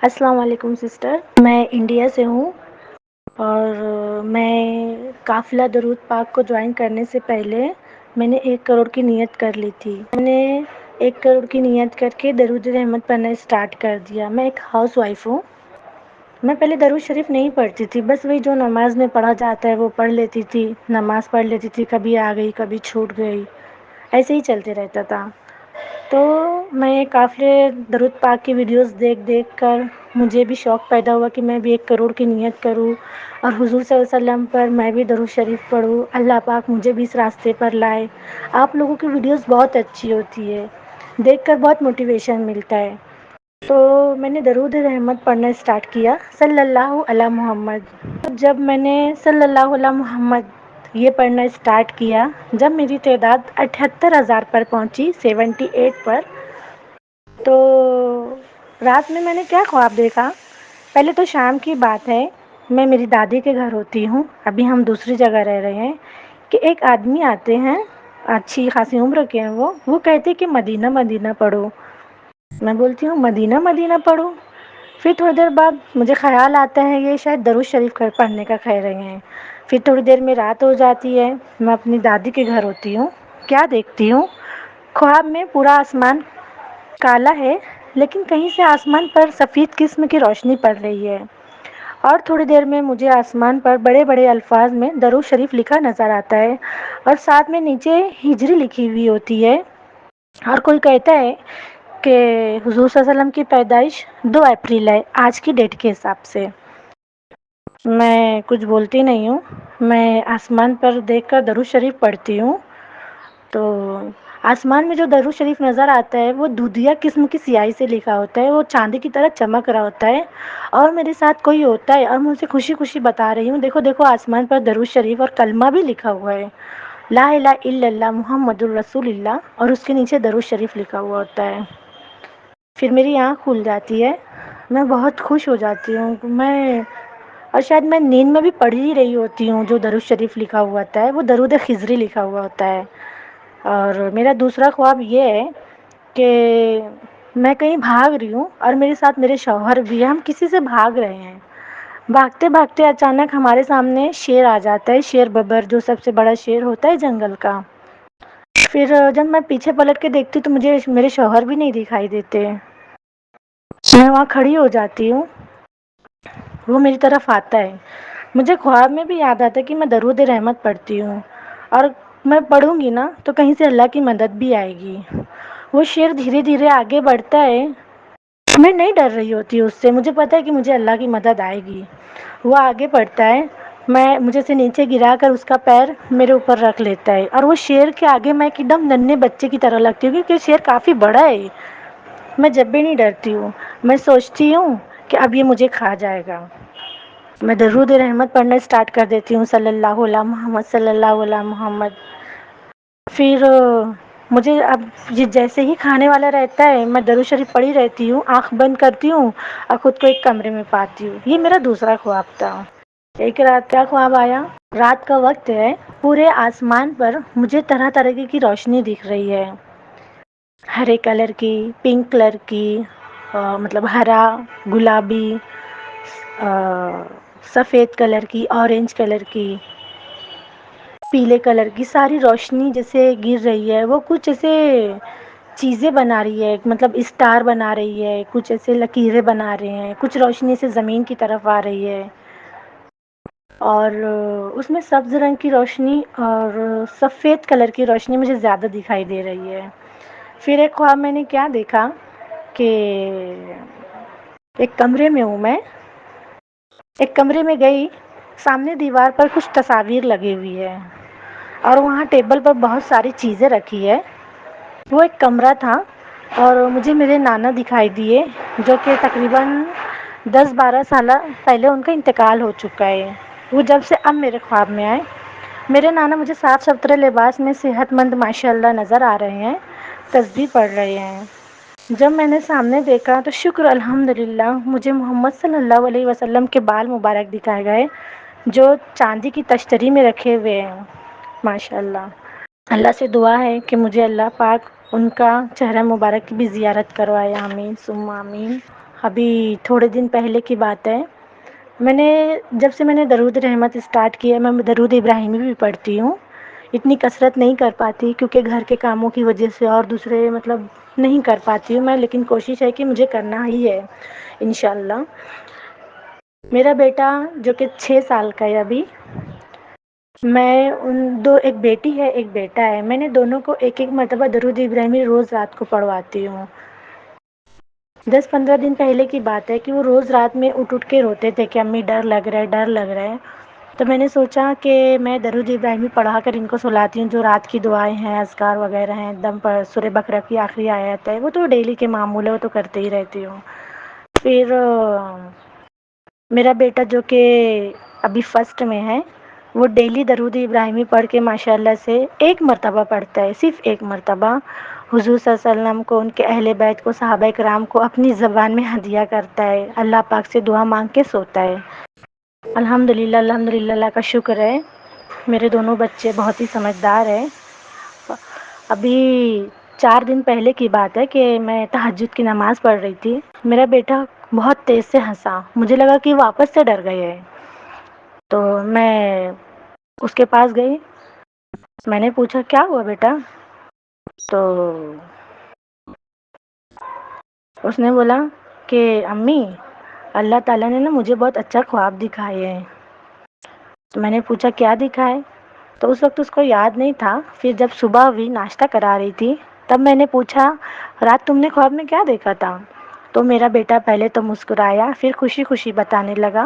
السلام علیکم سسٹر، میں انڈیا سے ہوں اور میں قافلہ درود پاک کو جوائن کرنے سے پہلے میں نے 1 کروڑ کی نیت کر لی تھی۔ میں نے 1 کروڑ کی نیت کر کے درود رحمت پڑھنا اسٹارٹ کر دیا۔ میں ایک ہاؤس وائف ہوں۔ میں پہلے درود شریف نہیں پڑھتی تھی، بس وہی جو نماز میں پڑھا جاتا ہے وہ پڑھ لیتی تھی، نماز پڑھ لیتی تھی، کبھی آ گئی کبھی چھوٹ گئی، ایسے ہی چلتے رہتا تھا۔ تو میں قافلے درود پاک کی ویڈیوز دیکھ دیکھ کر مجھے بھی شوق پیدا ہوا کہ میں بھی 1 کروڑ کی نیت کروں اور حضور صلی اللہ علیہ وسلم پر میں بھی درود شریف پڑھوں، اللہ پاک مجھے بھی اس راستے پر لائے۔ آپ لوگوں کی ویڈیوز بہت اچھی ہوتی ہے، دیکھ کر بہت موٹیویشن ملتا ہے۔ تو میں نے درود رحمت پڑھنا اسٹارٹ کیا، صلی اللہ علی محمد۔ جب میں نے صلی اللہ علی محمد یہ پڑھنا اسٹارٹ کیا، جب میری تعداد 78,000 پر پہنچی، 78 پر، تو رات میں نے کیا خواب دیکھا۔ پہلے تو شام کی بات ہے، میں میری دادی کے گھر ہوتی ہوں، ابھی ہم دوسری جگہ رہ رہے ہیں، کہ ایک آدمی آتے ہیں، اچھی خاصی عمر کے ہیں، وہ کہتے کہ مدینہ مدینہ پڑھو۔ میں بولتی ہوں مدینہ مدینہ پڑھو۔ پھر تھوڑی دیر بعد مجھے خیال آتا ہے یہ شاید درود شریف پڑھنے کا کہہ رہے ہیں۔ پھر تھوڑی دیر میں رات ہو جاتی ہے، میں اپنی دادی کے گھر ہوتی ہوں، کیا دیکھتی ہوں، خواب میں پورا آسمان کالا ہے، لیکن کہیں سے آسمان پر سفید قسم کی روشنی پڑ رہی ہے، اور تھوڑی دیر میں مجھے آسمان پر بڑے بڑے الفاظ میں درود شریف لکھا نظر آتا ہے، اور ساتھ میں نیچے ہجری لکھی ہوئی ہوتی ہے، اور کوئی کہتا ہے کہ حضور صلی اللہ علیہ وسلم کی پیدائش 2 اپریل ہے آج کی ڈیٹ کے حساب سے۔ میں کچھ بولتی نہیں ہوں، میں آسمان پر دیکھ کر درود شریف پڑھتی ہوں۔ تو آسمان میں جو درود شریف نظر آتا ہے وہ دودھیا قسم کی سیاہی سے لکھا ہوتا ہے، وہ چاندی کی طرح چمک رہا ہوتا ہے، اور میرے ساتھ کوئی ہوتا ہے اور میں اسے خوشی خوشی بتا رہی ہوں، دیکھو دیکھو آسمان پر درود شریف اور کلمہ بھی لکھا ہوا ہے، لا الہ الا اللہ محمد الرسول اللہ، اور اس کے نیچے درود شریف لکھا ہوا ہوتا ہے۔ پھر میری آنکھ کھل جاتی ہے، میں بہت خوش ہو جاتی ہوں، اور شاید میں نیند میں بھی پڑھ ہی رہی ہوتی ہوں۔ جو درود شریف لکھا ہوا ہوتا ہے وہ درود خضری لکھا ہوا ہوتا ہے۔ اور میرا دوسرا خواب یہ ہے کہ میں کہیں بھاگ رہی ہوں اور میرے ساتھ میرے شوہر بھی ہیں، ہم کسی سے بھاگ رہے ہیں، بھاگتے بھاگتے اچانک ہمارے سامنے شیر آ جاتا ہے، شیر ببر، جو سب سے بڑا شیر ہوتا ہے جنگل کا۔ پھر جب میں پیچھے پلٹ کے دیکھتی تو مجھے میرے شوہر بھی نہیں دکھائی دیتے، میں وہاں کھڑی ہو جاتی ہوں، وہ میری طرف آتا ہے، مجھے خواب میں بھی یاد آتا ہے کہ میں درود رحمت پڑھتی ہوں، اور میں پڑھوں گی نا تو کہیں سے اللہ کی مدد بھی آئے گی۔ وہ شیر دھیرے دھیرے آگے بڑھتا ہے، میں نہیں ڈر رہی ہوتی اس سے، مجھے پتا ہے کہ مجھے اللہ کی مدد آئے گی۔ وہ آگے بڑھتا ہے، مجھے سے نیچے گرا کر اس کا پیر میرے اوپر رکھ لیتا ہے، اور وہ شیر کے آگے میں ایک دم ننھے بچے کی طرح لگتی ہوں، کیونکہ شیر کافی بڑا ہے۔ میں جب بھی نہیں ڈرتی ہوں، میں سوچتی ہوں کہ اب یہ مجھے کھا جائے گا۔ میں درود رحمت پڑھنا اسٹارٹ کر دیتی ہوں، صلی اللہ علی محمد، صلی اللہ علی محمد۔ پھر مجھے اب یہ جیسے ہی کھانے والا رہتا ہے میں درود شریف پڑھی رہتی ہوں، آنکھ بند کرتی ہوں اور خود کو ایک کمرے میں پاتی ہوں۔ یہ میرا دوسرا خواب تھا۔ ایک رات کیا خواب آیا، رات کا وقت ہے، پورے آسمان پر مجھے طرح طرح کی روشنی دکھ رہی ہے، ہرے کلر کی، پنک کلر کی، مطلب ہرا، گلابی، سفید کلر کی، اورنج کلر کی، پیلے کلر کی، ساری روشنی جیسے گر رہی ہے، وہ کچھ ایسے چیزیں بنا رہی ہے، مطلب اسٹار بنا رہی ہے، کچھ ایسے لکیریں بنا رہے ہیں، کچھ روشنی سے زمین کی طرف آ رہی ہے، اور اس میں سبز رنگ کی روشنی اور سفید کلر کی روشنی مجھے زیادہ دکھائی دے رہی ہے۔ پھر ایک خواب میں نے کیا دیکھا کہ ایک کمرے میں ہوں میں، ایک کمرے میں گئی، سامنے دیوار پر کچھ تصاویر لگی ہوئی ہے، اور وہاں ٹیبل پر بہت ساری چیزیں رکھی ہے۔ وہ ایک کمرہ تھا، اور مجھے میرے نانا دکھائی دیے، جو کہ تقریباً 10-12 سال پہلے ان کا انتقال ہو چکا ہے۔ وہ جب سے اب میرے خواب میں آئے، میرے نانا مجھے صاف ستھرے لباس میں صحت مند ماشاء اللہ نظر آ رہے ہیں، تسبیح پڑھ رہے ہیں۔ جب میں نے سامنے دیکھا تو شکر الحمدللہ، مجھے محمد صلی اللہ علیہ وسلم کے بال مبارک دکھائے گئے، جو چاندی کی تشتری میں رکھے ہوئے ہیں، ماشاء اللہ۔ اللہ سے دعا ہے کہ مجھے اللہ پاک ان کا چہرہ مبارک کی بھی زیارت کروائے، آمین ثم آمین۔ ابھی تھوڑے دن پہلے کی بات ہے، جب سے میں نے درود رحمت اسٹارٹ کیا ہے، میں درود ابراہیمی بھی پڑھتی ہوں۔ اتنی کثرت نہیں کر پاتی کیونکہ گھر کے کاموں کی وجہ سے اور دوسرے نہیں کر پاتی ہوں میں، لیکن کوشش ہے کہ مجھے کرنا ہی ہے انشاءاللہ۔ میرا بیٹا جو کہ 6 سال کا ہے ابھی، میں ایک بیٹی ہے ایک بیٹا ہے، میں نے دونوں کو ایک ایک مرتبہ درود ابراہیمی روز رات کو پڑھواتی ہوں۔ 10-15 دن پہلے کی بات ہے کہ وہ روز رات میں اٹھ کے روتے تھے کہ امی ڈر لگ رہا ہے ڈر لگ رہا ہے، تو میں نے سوچا کہ میں درود ابراہیمی پڑھا کر ان کو سلاتی ہوں، جو رات کی دعائیں ہیں اذکار وغیرہ ہیں، دم پر سورہ بقرہ کی آخری آیت ہے، وہ تو ڈیلی کے معمول ہے، وہ تو کرتے ہی رہتی ہوں۔ پھر میرا بیٹا جو کہ ابھی فرسٹ میں ہے، وہ ڈیلی درود ابراہیمی پڑھ کے ماشاء اللہ سے ایک مرتبہ پڑھتا ہے، صرف ایک مرتبہ، حضور صلی اللہ علیہ وسلم کو، ان کے اہل بیت کو، صحابہ کرام کو اپنی زبان میں ہدیہ کرتا ہے، اللہ پاک سے دعا مانگ کے سوتا ہے۔ الحمدللہ الحمدللہ، اللہ کا شکر ہے، میرے دونوں بچے بہت ہی سمجھدار ہیں۔ ابھی 4 دن پہلے کی بات ہے کہ میں تہجد کی نماز پڑھ رہی تھی، میرا بیٹا بہت تیز سے ہنسا، مجھے لگا کہ وہ واپس سے ڈر گئے ہیں، تو میں اس کے پاس گئی، میں نے پوچھا کیا ہوا بیٹا، تو اس نے بولا کہ امی اللہ تعالیٰ نے نا مجھے بہت اچھا خواب دکھائے ہیں۔ تو میں نے پوچھا کیا دکھائے، تو اس وقت اس کو یاد نہیں تھا۔ پھر جب صبح ہوئی ناشتہ کرا رہی تھی، تب میں نے پوچھا رات تم نے خواب میں کیا دیکھا تھا، تو میرا بیٹا پہلے تو مسکرایا، پھر خوشی خوشی بتانے لگا،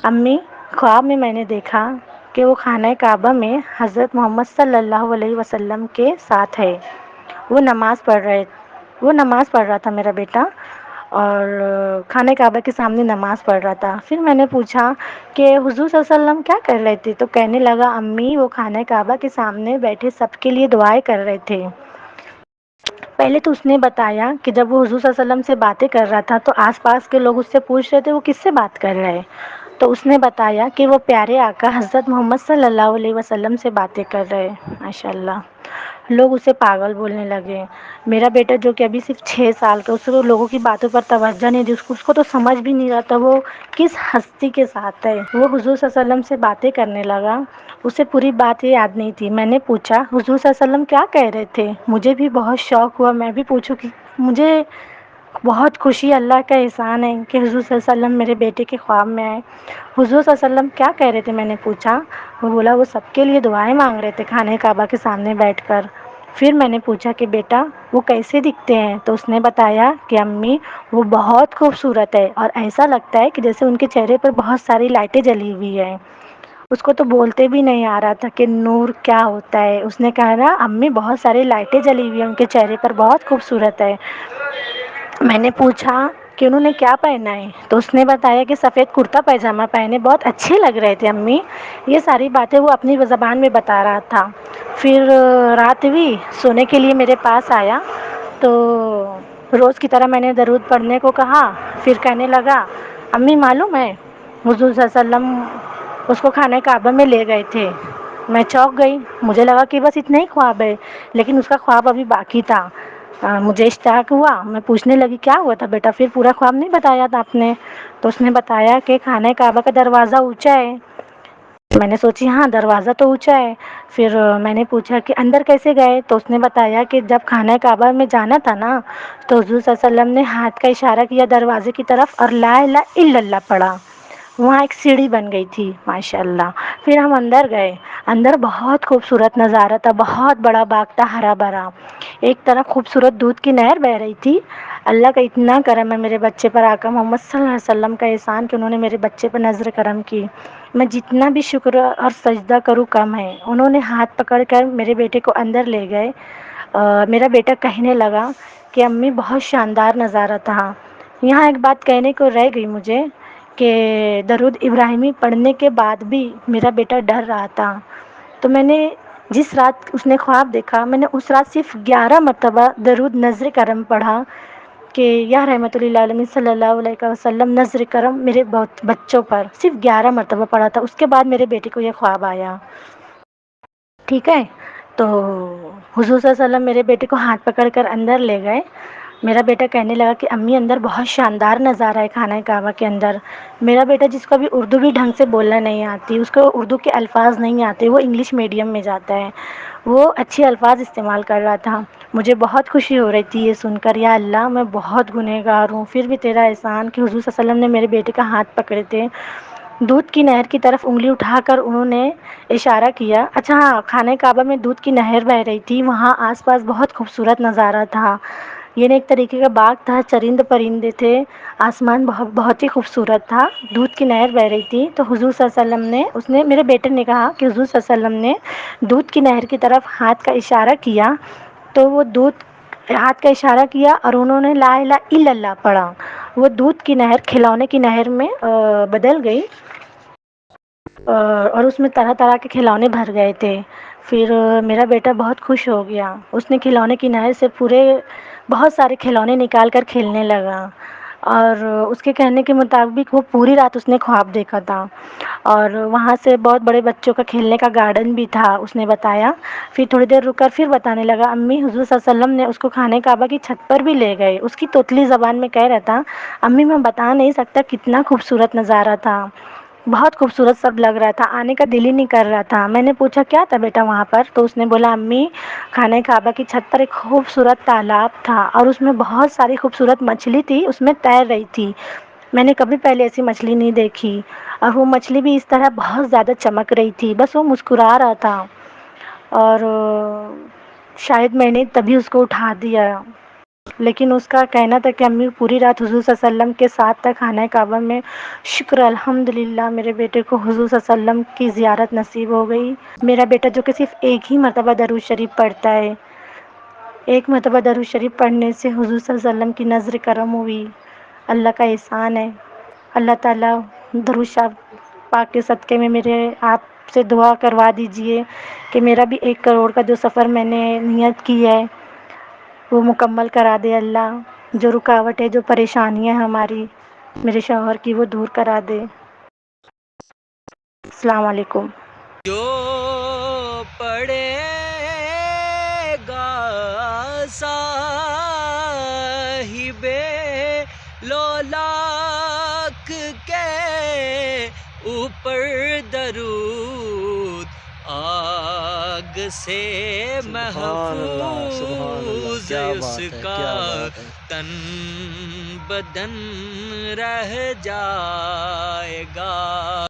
امی خواب میں نے دیکھا کہ وہ خانہ کعبہ میں حضرت محمد صلی اللہ علیہ وسلم کے ساتھ ہے، وہ نماز پڑھ رہا تھا میرا بیٹا، اور خانہ کعبہ کے سامنے نماز پڑھ رہا تھا۔ پھر میں نے پوچھا کہ حضور صلی اللہ علیہ وسلم کیا کر رہے تھے، تو کہنے لگا امی وہ خانہ کعبہ کے سامنے بیٹھے سب کے لیے دعائیں کر رہے تھے۔ پہلے تو اس نے بتایا کہ جب وہ حضور صلی اللہ علیہ وسلم سے باتیں کر رہا تھا تو آس پاس کے لوگ اس سے پوچھ رہے تھے وہ کس سے بات کر رہے ہیں، تو اس نے بتایا کہ وہ پیارے آقا حضرت محمد صلی اللہ علیہ وسلم سے باتیں کر رہے ہیں۔ ماشاء اللہ، لوگ اسے پاگل بولنے لگے۔ میرا بیٹا جو کہ ابھی صرف 6 سال کا، اس کو لوگوں کی باتوں پر توجہ نہیں دی، اس کو تو سمجھ بھی نہیں رہا تھا وہ کس ہستی کے ساتھ ہے، وہ حضور صلی اللہ علیہ وسلم سے باتیں کرنے لگا، اسے پوری بات یاد نہیں تھی۔ میں نے پوچھا حضور صلی اللہ علیہ وسلم کیا کہہ رہے تھے، مجھے بھی بہت شوق ہوا میں بھی پوچھوں، کہ مجھے بہت خوشی، اللہ کا احسان ہے کہ حضور صلی اللہ علیہ وسلم میرے بیٹے کے خواب میں آئے۔ حضور صلی اللہ علیہ وسلم کیا کہہ رہے تھے، میں نے پوچھا، وہ بولا وہ سب کے لیے دعائیں مانگ رہے تھے خانہ کعبہ کے سامنے بیٹھ کر۔ پھر میں نے پوچھا کہ بیٹا وہ کیسے دکھتے ہیں، تو اس نے بتایا کہ امی وہ بہت خوبصورت ہے، اور ایسا لگتا ہے کہ جیسے ان کے چہرے پر بہت ساری لائٹیں جلی ہوئی ہیں۔ اس کو تو بولتے بھی نہیں آ رہا تھا کہ نور کیا ہوتا ہے، اس نے کہا نا امی بہت ساری لائٹیں جلی ہوئی ہیں ان کے چہرے پر، بہت خوبصورت ہے۔ میں نے پوچھا کہ انہوں نے کیا پہنا ہے، تو اس نے بتایا کہ سفید کرتا پائجامہ پہنے، بہت اچھے لگ رہے تھے امی۔ یہ ساری باتیں وہ اپنی زبان میں بتا رہا تھا۔ پھر رات ہوئی، سونے کے لیے میرے پاس آیا، تو روز کی طرح میں نے درود پڑھنے کو کہا، پھر کہنے لگا امی معلوم ہے حضور صلی اللہ علیہ وسلم اس کو خانہ کعبہ میں لے گئے تھے۔ میں چونک گئی، مجھے لگا کہ بس اتنا ہی خواب ہے، لیکن اس کا خواب ابھی باقی تھا۔ مجھے اشتیاق ہوا، میں پوچھنے لگی کیا ہوا تھا بیٹا، پھر پورا خواب نہیں بتایا تھا آپ نے، تو اس نے بتایا کہ خانہ کعبہ کا دروازہ اونچا ہے۔ میں نے سوچی ہاں دروازہ تو اونچا ہے، پھر میں نے پوچھا کہ اندر کیسے گئے، تو اس نے بتایا کہ جب خانہ کعبہ میں جانا تھا نا، تو حضور صلی اللہ علیہ وسلم نے ہاتھ کا اشارہ کیا دروازے کی طرف اور لا الہ الا اللہ پڑھا، وہاں ایک سیڑھی بن گئی تھی ماشاء اللہ۔ پھر ہم اندر گئے، اندر بہت خوبصورت نظارہ تھا، بہت بڑا باغ تھا ہرا بھرا، ایک طرف خوبصورت دودھ کی نہر بہہ رہی تھی۔ اللہ کا اتنا کرم ہے میرے بچے پر، آقا محمد صلی اللہ علیہ وسلم کا احسان کہ انہوں نے میرے بچے پر نظر کرم کی، میں جتنا بھی شکر اور سجدہ کروں کم ہے۔ انہوں نے ہاتھ پکڑ کر میرے بیٹے کو اندر لے گئے، میرا بیٹا کہنے لگا کہ امی بہت شاندار نظارہ تھا۔ یہاں ایک بات کہنے کو رہ گئی مجھے کہ درود ابراہیمی پڑھنے کے بعد بھی میرا بیٹا ڈر رہا تھا، تو میں نے جس رات اس نے خواب دیکھا، میں نے اس رات صرف 11 مرتبہ درود نذر کرم پڑھا کہ یا رحمت للعالمین صلی اللہ علیہ وسلم نذر کرم میرے بچوں پر، صرف 11 مرتبہ پڑھا تھا۔ اس کے بعد میرے بیٹے کو یہ خواب آیا، ٹھیک ہے۔ تو حضور صلی اللہ علیہ وسلم میرے بیٹے کو ہاتھ پکڑ کر اندر لے گئے، میرا بیٹا کہنے لگا کہ امی اندر بہت شاندار نظارہ ہے خانہ کعبہ کے اندر. میرا بیٹا جس کو ابھی اردو بھی ڈھنگ سے بولنا نہیں آتی، اس کو اردو کے الفاظ نہیں آتے، وہ انگلش میڈیم میں جاتا ہے، وہ اچھے الفاظ استعمال کر رہا تھا. مجھے بہت خوشی ہو رہی تھی یہ سن کر، یا اللہ میں بہت گنہگار ہوں، پھر بھی تیرا احسان کہ حضور صلی اللہ علیہ وسلم نے میرے بیٹے کا ہاتھ پکڑے تھے. دودھ کی نہر کی طرف انگلی اٹھا کر انہوں نے اشارہ کیا. اچھا ہاں، خانہ کعبہ میں دودھ کی نہر بہہ رہی تھی، وہاں آس پاس بہت خوبصورت نظارہ تھا. یہ ایک طریقے کا باغ تھا، چرند پرندے تھے، آسمان بہت ہی خوبصورت تھا. دودھ کی نہر بہہ رہی تھی تو حضور صلی اللہ علیہ وسلم نے، میرے بیٹے نے کہا کہ حضور صلی اللہ علیہ وسلم نے دودھ کی نہر کی طرف ہاتھ کا اشارہ کیا، تو وہ ہاتھ کا اشارہ کیا اور انہوں نے لا الہ الا اللہ پڑھا. وہ دودھ کی نہر کھلونے کی نہر میں بدل گئی، اور اس میں طرح طرح کے کھلونے بھر گئے تھے. پھر میرا بیٹا بہت خوش ہو گیا، اس نے کھلونے کی نہر سے بہت سارے کھلونے نکال کر کھیلنے لگا. اور اس کے کہنے کے مطابق وہ پوری رات اس نے خواب دیکھا تھا، اور وہاں سے بہت بڑے بچوں کا کھیلنے کا گارڈن بھی تھا اس نے بتایا. پھر تھوڑی دیر رک کر پھر بتانے لگا، امی حضور صلی اللہ علیہ وسلم نے اس کو خانہ کعبہ کی چھت پر بھی لے گئے. اس کی توتلی زبان میں کہہ رہا تھا، امی میں بتا نہیں سکتا کتنا خوبصورت نظارہ تھا، بہت خوبصورت سب لگ رہا تھا، آنے کا دل ہی نہیں کر رہا تھا. میں نے پوچھا کیا تھا بیٹا وہاں پر؟ تو اس نے بولا، امی خانہ کعبہ کی چھت پر ایک خوبصورت تالاب تھا، اور اس میں بہت ساری خوبصورت مچھلی تھی، اس میں تیر رہی تھی. میں نے کبھی پہلے ایسی مچھلی نہیں دیکھی، اور وہ مچھلی بھی اس طرح بہت زیادہ چمک رہی تھی، بس وہ مسکرا رہا تھا. اور شاید میں نے تبھی اس کو اٹھا دیا، لیکن اس کا کہنا تھا کہ امی پوری رات حضور صلی اللہ علیہ وسلم کے ساتھ تک خانہ کعبہ میں. شکر الحمدللہ میرے بیٹے کو حضور صلی اللہ علیہ وسلم کی زیارت نصیب ہو گئی. میرا بیٹا جو کہ صرف ایک ہی مرتبہ درود شریف پڑھتا ہے، ایک مرتبہ درود شریف پڑھنے سے حضور صلی اللہ علیہ وسلم کی نظر کرم ہوئی. اللہ کا احسان ہے. اللہ تعالیٰ درود شریف پاک کے صدقے میں میرے آپ سے دعا کروا دیجئے کہ میرا بھی 1 کروڑ کا جو سفر میں نے نیت کی ہے وہ مکمل کرا دے اللہ. جو رکاوٹ ہے، جو پریشانیاں ہماری میرے شوہر کی، وہ دور کرا دے. السلام علیکم. جو پڑے گا صاحب لولاک کے اوپر درود، آگ سے محفوظ اس کا تن بدن رہ جائے گا.